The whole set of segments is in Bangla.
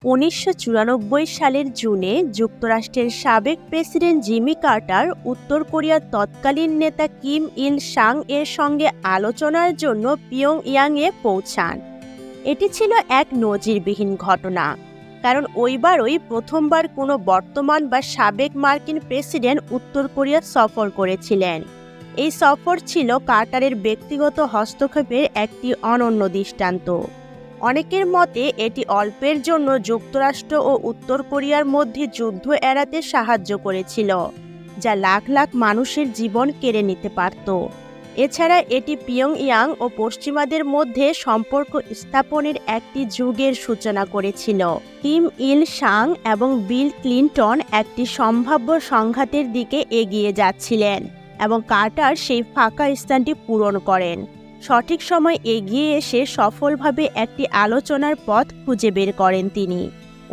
১৯৯৪ সালের জুনে যুক্তরাষ্ট্রের সাবেক প্রেসিডেন্ট জিমি কার্টার উত্তর কোরিয়ার তৎকালীন নেতা কিম ইল সাং এর সঙ্গে আলোচনার জন্য পিয়ংইয়াংয়ে পৌঁছান। এটি ছিল এক নজিরবিহীন ঘটনা, কারণ ওইবারই প্রথমবার কোনো বর্তমান বা সাবেক মার্কিন প্রেসিডেন্ট উত্তর কোরিয়া সফর করেছিলেন। এই সফর ছিল কার্টারের ব্যক্তিগত হস্তক্ষেপের একটি অনন্য দৃষ্টান্ত। অনেকের মতে এটি অল্পের জন্য যুক্তরাষ্ট্র ও উত্তর কোরিয়ার মধ্যে যুদ্ধ এড়াতে সাহায্য করেছিল, যা লাখ লাখ মানুষের জীবন কেড়ে নিতে পারত। এছাড়া এটি পিয়ংইয়াং ও পশ্চিমাদের মধ্যে সম্পর্ক স্থাপনের একটি যুগের সূচনা করেছিল। কিম ইল সাং এবং বিল ক্লিন্টন একটি সম্ভাব্য সংঘাতের দিকে এগিয়ে যাচ্ছিলেন এবং কার্টার সেই ফাঁকা স্থানটি পূরণ করেন। সঠিক সময় এগিয়ে এসে সফলভাবে একটি আলোচনার পথ খুঁজে বের করেন তিনি।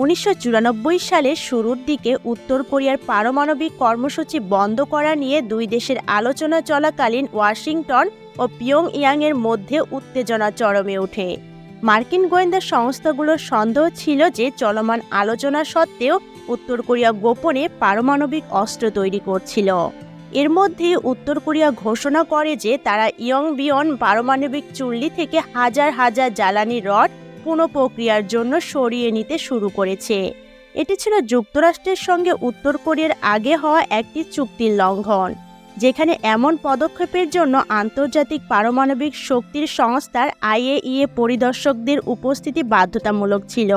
১৯৯৪ সালের শুরুর দিকে উত্তর কোরিয়ার পারমাণবিক কর্মসূচি বন্ধ করা নিয়ে দুই দেশের আলোচনা চলাকালীন ওয়াশিংটন ও পিয়ংইয়াংয়ের মধ্যে উত্তেজনা চরমে ওঠে। মার্কিন গোয়েন্দা সংস্থাগুলোর সন্দেহ ছিল যে চলমান আলোচনা সত্ত্বেও উত্তর কোরিয়া গোপনে পারমাণবিক অস্ত্র তৈরি করছিল। এর মধ্যে উত্তর কোরিয়া ঘোষণা করে যে তারা ইয়ংবিয়ন পারমাণবিক চুল্লি থেকে হাজার হাজার জ্বালানি রড পুনঃপ্রক্রিয়ার জন্য সরিয়ে নিতে শুরু করেছে। এটি ছিল যুক্তরাষ্ট্রের সঙ্গে উত্তর কোরিয়ার আগে হওয়া একটি চুক্তির লঙ্ঘন, যেখানে এমন পদক্ষেপের জন্য আন্তর্জাতিক পারমাণবিক শক্তির সংস্থার আইএইএ পরিদর্শকদের উপস্থিতি বাধ্যতামূলক ছিল।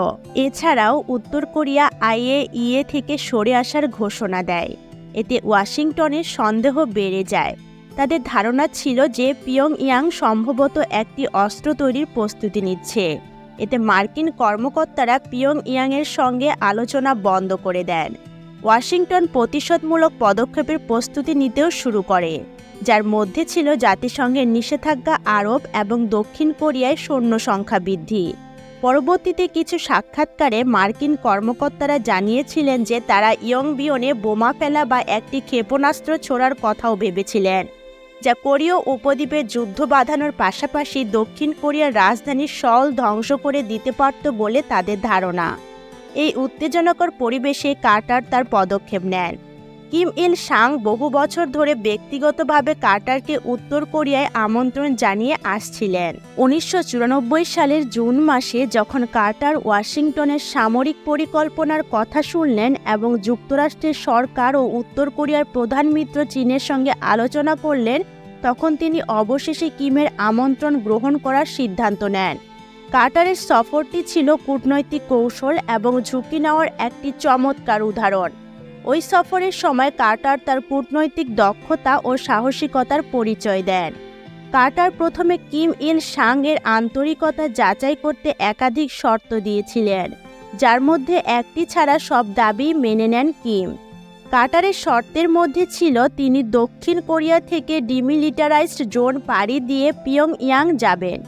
এছাড়াও উত্তর কোরিয়া আইএইএ থেকে সরে আসার ঘোষণা দেয়। এতে ওয়াশিংটনের সন্দেহ বেড়ে যায়। তাদের ধারণা ছিল যে পিয়ংইয়াং সম্ভবত একটি অস্ত্র তৈরির প্রস্তুতি নিচ্ছে। এতে মার্কিন কর্মকর্তারা পিয়ংইয়াংয়ের সঙ্গে আলোচনা বন্ধ করে দেন। ওয়াশিংটন প্রতিশোধমূলক পদক্ষেপের প্রস্তুতি নিতেও শুরু করে, যার মধ্যে ছিল জাতিসংঘের নিষেধাজ্ঞা আরোপ এবং দক্ষিণ কোরিয়ায় সৈন্য সংখ্যা বৃদ্ধি। পরবর্তীতে কিছু সাক্ষাৎকারে মার্কিন কর্মকর্তারা জানিয়েছিলেন যে তারা ইয়ংবিয়নে বোমা ফেলা বা একটি ক্ষেপণাস্ত্র ছোড়ার কথাও ভেবেছিলেন, যা কোরীয় উপদ্বীপে যুদ্ধ বাঁধানোর পাশাপাশি দক্ষিণ কোরিয়ার রাজধানী সল ধ্বংস করে দিতে পারত বলে তাদের ধারণা। এই উত্তেজনাকর পরিবেশে কার্টার তার পদক্ষেপ নেন। কিম ইল সাং বহু বছর ধরে ব্যক্তিগতভাবে কার্টারকে উত্তর কোরিয়ায় আমন্ত্রণ জানিয়ে আসছিলেন। ১৯৯৪ সালের জুন মাসে যখন কার্টার ওয়াশিংটনের সামরিক পরিকল্পনার কথা শুনলেন এবং যুক্তরাষ্ট্রের সরকার ও উত্তর কোরিয়ার প্রধান মিত্র চীনের সঙ্গে আলোচনা করলেন, তখন তিনি অবশেষে কিমের আমন্ত্রণ গ্রহণ করার সিদ্ধান্ত নেন। কার্টারের সফরটি ছিল কূটনৈতিক কৌশল এবং ঝুঁকি নেওয়ার একটি চমৎকার উদাহরণ। ওই সফরের সময় কার্টার তার কূটনৈতিক দক্ষতা ও সাহসিকতার পরিচয় দেন। কার্টার প্রথমে কিম ইল সাং এর আন্তরিকতা যাচাই করতে একাধিক শর্ত দিয়েছিলেন, যার মধ্যে একটি ছাড়া সব দাবি মেনে নেন কিম। কার্টারের শর্তের মধ্যে ছিল তিনি দক্ষিণ কোরিয়া থেকে ডিমিলিটারাইজড জোন পাড়ি দিয়ে পিয়ংইয়াং যাবেন।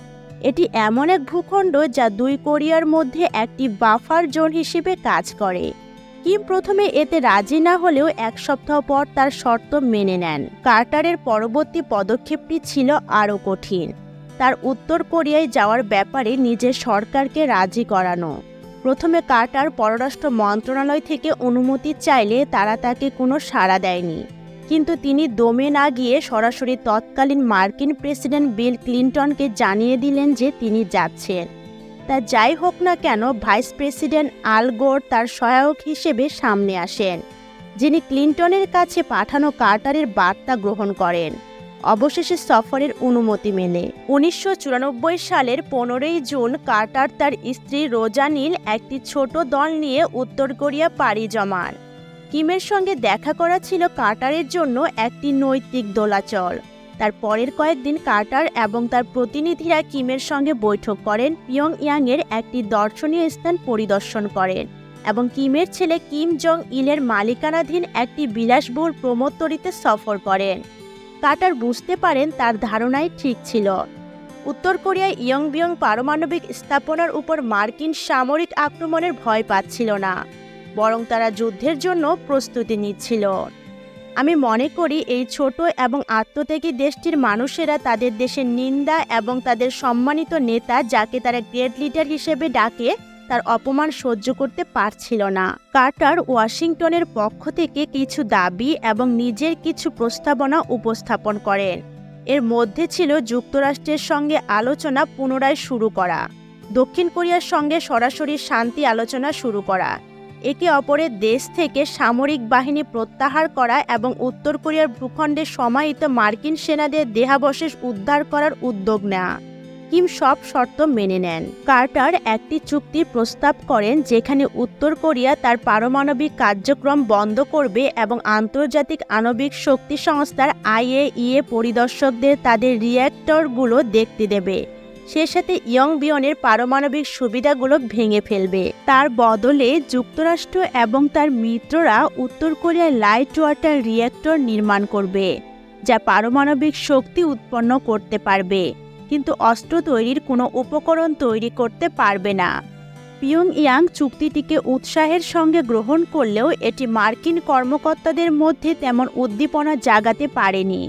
এটি এমন এক ভূখণ্ড যা দুই কোরিয়ার মধ্যে একটি বাফার জোন হিসেবে কাজ করে। কিম প্রথমে এতে রাজি না হলেও এক সপ্তাহ পর তার শর্ত মেনে নেন। কার্টারের পরবর্তী পদক্ষেপটি ছিল আরও কঠিন। তার উত্তর কোরিয়ায় যাওয়ার ব্যাপারে নিজের সরকারকে রাজি করানো। প্রথমে কার্টার পররাষ্ট্র মন্ত্রণালয় থেকে অনুমতি চাইলে তারা তাকে কোনো সাড়া দেয়নি, কিন্তু তিনি দমে না গিয়ে সরাসরি তৎকালীন মার্কিন প্রেসিডেন্ট বিল ক্লিন্টনকে জানিয়ে দিলেন যে তিনি যাচ্ছেন। তা যাই হোক না কেন, ভাইস প্রেসিডেন্ট আল গোর তার সহায়ক হিসেবে সামনে আসেন, যিনি ক্লিন্টনের কাছে পাঠানো কার্টারের বার্তা গ্রহণ করেন। অবশেষে সফরের অনুমতি মেলে। ১৯৯৪ সালের ১৫ই জুন কার্টার তার স্ত্রী রোজানিল একটি ছোট দল নিয়ে উত্তর কোরিয়া পাড়ি জমান। কিমের সঙ্গে দেখা করা ছিল কার্টারের জন্য একটি নৈতিক দোলাচল। তার পরের কয়েকদিন কার্টার এবং তার প্রতিনিধিরা কিমের সঙ্গে বৈঠক করেন, পিয়ংইয়াংয়ের একটি দর্শনীয় স্থান পরিদর্শন করেন এবং কিমের ছেলে কিম জং ইলের মালিকানাধীন একটি বিলাসবহুল প্রমোত্তরিতে সফর করেন। কার্টার বুঝতে পারেন তার ধারণাই ঠিক ছিল। উত্তর কোরিয়ায় ইয়ংবিয়ং পারমাণবিক স্থাপনার উপর মার্কিন সামরিক আক্রমণের ভয় পাচ্ছিল না, বরং তারা যুদ্ধের জন্য প্রস্তুতি নিচ্ছিল। আমি মনে করি এই ছোট এবং আত্মত্যাগী দেশটির মানুষেরা তাদের দেশের নিন্দা এবং তাদের সম্মানিত নেতা, যাকে তারা গ্রেট লিডার হিসেবে ডাকে, তার অপমান সহ্য করতে পারছিল না। কার্টার ওয়াশিংটনের পক্ষ থেকে কিছু দাবি এবং নিজের কিছু প্রস্তাবনা উপস্থাপন করেন। এর মধ্যে ছিল যুক্তরাষ্ট্রের সঙ্গে আলোচনা পুনরায় শুরু করা, দক্ষিণ কোরিয়ার সঙ্গে সরাসরি শান্তি আলোচনা শুরু করা, একে অপরের দেশ থেকে সামরিক বাহিনী প্রত্যাহার করা এবং উত্তর কোরিয়ার ভূখণ্ডে সমাহিত মার্কিন সেনাদের দেহাবশেষ উদ্ধার করার উদ্যোগ নেওয়া। কিম সব শর্ত মেনে নেন। কার্টার একটি চুক্তির প্রস্তাব করেন যেখানে উত্তর কোরিয়া তার পারমাণবিক কার্যক্রম বন্ধ করবে এবং আন্তর্জাতিক আণবিক শক্তি সংস্থার IAEA পরিদর্শকদের তাদের রিয়্যাক্টরগুলো দেখতে দেবে। সে সাথে ইয়ংবিয়নের পারমাণবিক সুবিধাগুলো ভেঙে ফেলবে। তার বদলে যুক্তরাষ্ট্র এবং তার মিত্ররা উত্তর কোরিয়ায় লাইট ওয়াটার রিয়্যাক্টর নির্মাণ করবে, যা পারমাণবিক শক্তি উৎপন্ন করতে পারবে, কিন্তু অস্ত্র তৈরির কোনো উপকরণ তৈরি করতে পারবে না। পিয়ংইয়াং চুক্তিটিকে উৎসাহের সঙ্গে গ্রহণ করলেও এটি মার্কিন কর্মকর্তাদের মধ্যে তেমন উদ্দীপনা জাগাতে পারেনি।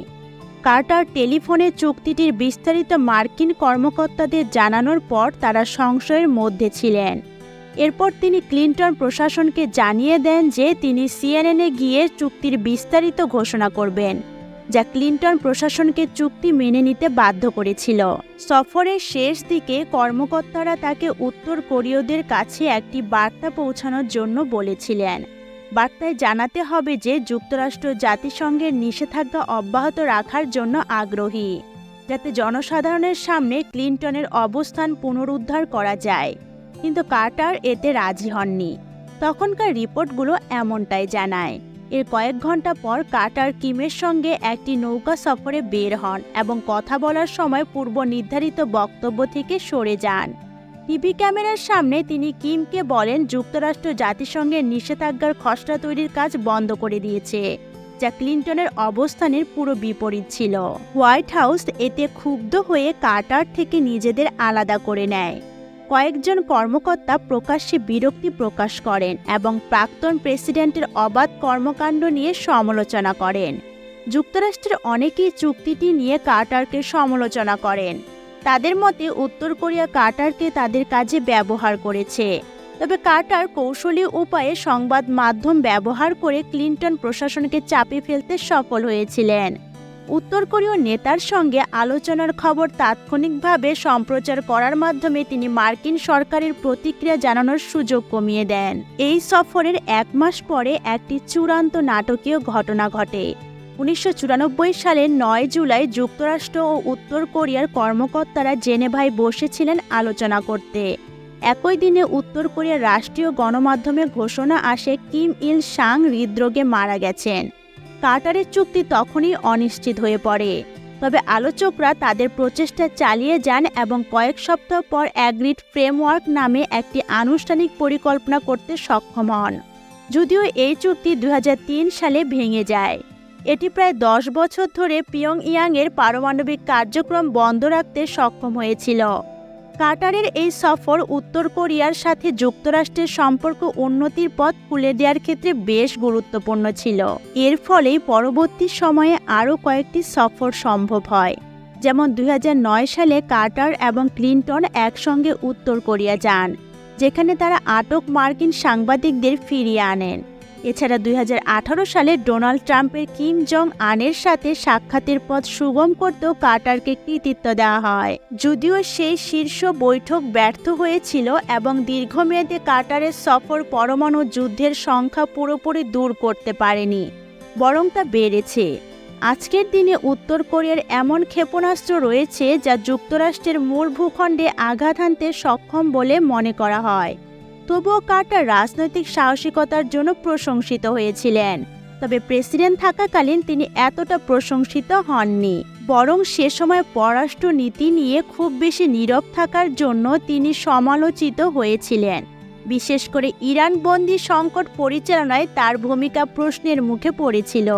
কার্টার টেলিফোনে চুক্তিটির বিস্তারিত মার্কিন কর্মকর্তাদের জানানোর পর তারা সংশয়ের মধ্যে ছিলেন। এরপর তিনি ক্লিনটন প্রশাসনকে জানিয়ে দেন যে তিনি CNN-এ গিয়ে চুক্তির বিস্তারিত ঘোষণা করবেন, যা ক্লিনটন প্রশাসনকে চুক্তি মেনে নিতে বাধ্য করেছিল। সফরের শেষ দিকে কর্মকর্তারা তাকে উত্তর কোরীয়দের কাছে একটি বার্তা পৌঁছানোর জন্য বলেছিলেন। বার্তায় জানাতে হবে যে যুক্তরাষ্ট্র জাতিসংঘের নিষেধাজ্ঞা অব্যাহত রাখার জন্য আগ্রহী, যাতে জনসাধারণের সামনে ক্লিনটনের অবস্থান পুনরুদ্ধার করা যায়। কিন্তু কার্টার এতে রাজি হননি। তখনকার রিপোর্টগুলো এমনটাই জানায়। এর কয়েক ঘন্টা পর কার্টার কিমের সঙ্গে একটি নৌকা সফরে বের হন এবং কথা বলার সময় পূর্ব নির্ধারিত বক্তব্য থেকে সরে যান। টিভি ক্যামেরার সামনে তিনি কিমকে বলেন যুক্তরাষ্ট্র জাতিসংঘের নিষেধাজ্ঞার খসড়া তৈরির কাজ বন্ধ করে দিয়েছে, যা ক্লিনটনের অবস্থানের পুরো বিপরীত ছিল। হোয়াইট হাউস এতে ক্ষুব্ধ হয়ে কার্টার থেকে নিজেদের আলাদা করে নেয়। কয়েকজন কর্মকর্তা প্রকাশ্যে বিরক্তি প্রকাশ করেন এবং প্রাক্তন প্রেসিডেন্টের অবাধ কর্মকাণ্ড নিয়ে সমালোচনা করেন। যুক্তরাষ্ট্রের অনেকেই চুক্তিটি নিয়ে কার্টারকে সমালোচনা করেন। তাদের মতে উত্তর কোরিয়া কার্টারকে তাদের কাজে ব্যবহার করেছে। তবে কার্টার কৌশলী উপায়ে সংবাদ মাধ্যম ব্যবহার করে ক্লিনটন প্রশাসনকে চাপে ফেলতে সফল হয়েছিলেন। উত্তর কোরীয় নেতার সঙ্গে আলোচনার খবর তাৎক্ষণিকভাবে সম্প্রচার করার মাধ্যমে তিনি মার্কিন সরকারের প্রতিক্রিয়া জানানোর সুযোগ কমিয়ে দেন। এই সফরের 1 মাস পরে একটি চূড়ান্ত নাটকীয় ঘটনা ঘটে। 1994 সালের 9 জুলাই যুক্তরাষ্ট্র ও উত্তর কোরিয়ার কর্মকর্তারা জেনেভায় বসেছিলেন আলোচনা করতে। একই দিনে উত্তর কোরিয়ার রাষ্ট্রীয় গণমাধ্যমে ঘোষণা আসে কিম ইল সাং হৃদরোগে মারা গেছেন। কার্টারের চুক্তি তখনই অনিশ্চিত হয়ে পড়ে। তবে আলোচকরা তাদের প্রচেষ্টা চালিয়ে যান এবং কয়েক সপ্তাহ পর অ্যাগ্রিড ফ্রেমওয়ার্ক নামে একটি আনুষ্ঠানিক পরিকল্পনা করতে সক্ষম হন। যদিও এই চুক্তি 2003 সালে ভেঙে যায়। এটি প্রায় 10 বছর ধরে পিয়ংইয়াংয়ের পারমাণবিক কার্যক্রম বন্ধ রাখতে সক্ষম হয়েছিল। কার্টারের এই সফর উত্তর কোরিয়ার সাথে যুক্তরাষ্ট্রের সম্পর্ক উন্নতির পথ খুলে দেওয়ার ক্ষেত্রে বেশ গুরুত্বপূর্ণ ছিল। এর ফলেই পরবর্তী সময়ে আরও কয়েকটি সফর সম্ভব হয়। যেমন 2009 সালে কার্টার এবং ক্লিনটন একসঙ্গে উত্তর কোরিয়া যান, যেখানে তারা আটক মার্কিন সাংবাদিকদের ফিরিয়ে আনেন। এছাড়া 2018 সালে ডোনাল্ড ট্রাম্পের কিম জং আনের সাথে সাক্ষাতের পথ সুগম করতেও কার্টারকে কৃতিত্ব দেওয়া হয়। যদিও সেই শীর্ষ বৈঠক ব্যর্থ হয়েছিল এবং দীর্ঘমেয়াদে কার্টারের সফর পরমাণু যুদ্ধের সংখ্যা পুরোপুরি দূর করতে পারেনি, বরং তা বেড়েছে। আজকের দিনে উত্তর কোরিয়ার এমন ক্ষেপণাস্ত্র রয়েছে যা যুক্তরাষ্ট্রের মূল ভূখণ্ডে আঘাত হানতে সক্ষম বলে মনে করা হয়। তবুও কার্টার রাজনৈতিক সাহসিকতার জন্য প্রশংসিত হয়েছিলেন। তবে প্রেসিডেন্ট থাকাকালীন তিনি এতটা প্রশংসিত হননি, বরং সে সময় পররাষ্ট্র নীতি নিয়ে খুব বেশি নীরব থাকার জন্য তিনি সমালোচিত হয়েছিলেন। বিশেষ করে ইরান বন্দী সংকট পরিচালনায় তার ভূমিকা প্রশ্নের মুখে পড়েছিল।